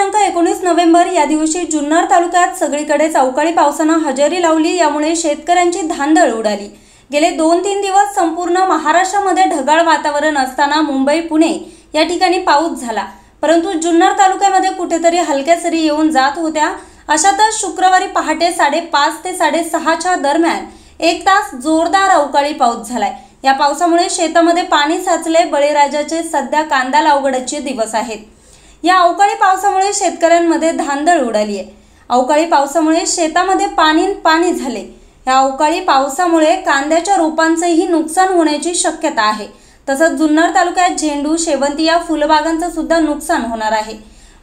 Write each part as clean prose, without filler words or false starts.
दिनांक 19 नोव्हेंबर या दिवशी जुन्नर तालुक्यात सगळीकडेच अवकाळी पावसानं हजेरी लावली। यामुळे शेतकऱ्यांची धांदळ उडाली। गेले 2-3 दिवस संपूर्ण महाराष्ट्रामध्ये ढगाळ वातावरण असताना मुंबई पुणे या ठिकाणी पाऊस झाला, परंतु जुन्नर तालुक्यामध्ये कुठेतरी हलक्या सरी येऊन जात होत्या। अशातच शुक्रवारी पहाटे 5:30 ते 6:30च्या दरम्यान 1 तास जोरदार अवकाळी पाऊस झालाय। या पावसामुळे शेतामध्ये पाणी साचले। बळीराजाचे सध्या कांदा लागवडीचे दिवस आहेत। या अवकाळी पावसामुळे शेतकऱ्यांमध्ये धांदळ उडाली आहे। अवकाळी पावसामुळे शेतामध्ये पाणी झाले। या अवकाळी पावसामुळे कांद्याच्या रोपांचेही नुकसान होण्याची शक्यता आहे। तसंच जुन्नर तालुक्यात झेंडू, शेवंती या फुलबागांचं सुद्धा नुकसान होणार आहे।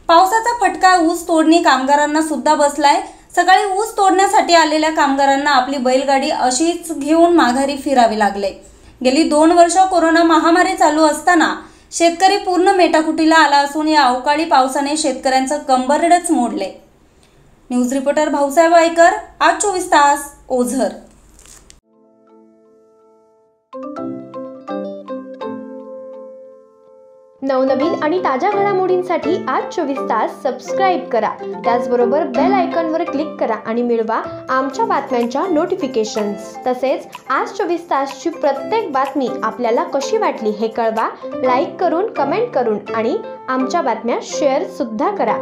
पावसाचा फटका ऊस तोडणी कामगारांना सुद्धा बसलाय। सकाळी ऊस तोडण्यासाठी आलेल्या कामगारांना आपली बैलगाडी अशीच घेऊन माघारी फिरावे लागले। गेली 2 वर्ष कोरोना महामारी चालू असताना शेतकरी पूर्ण मेटाकुटीला आला असून या अवकाळी पावसाने शेतकऱ्यांचं कंबरडच मोडले। न्यूज रिपोर्टर भाऊसाहेब वायकर, आज 24 तास, ओझर। नवनवीन आणि ताज्या घडामोडींसाठी आज 24 तास सबस्क्राइब करा। त्याचबरोबर बेल आयकॉनवर क्लिक करा आणि मिळवा आमच्या बातम्यांच्या नोटिफिकेशन्स। तसेच आज 24 तासची प्रत्येक बातमी आपल्याला कशी वाटली हे कळवा। लाईक करून, कमेंट करून आणि आमच्या बातम्या शेअर सुद्धा करा।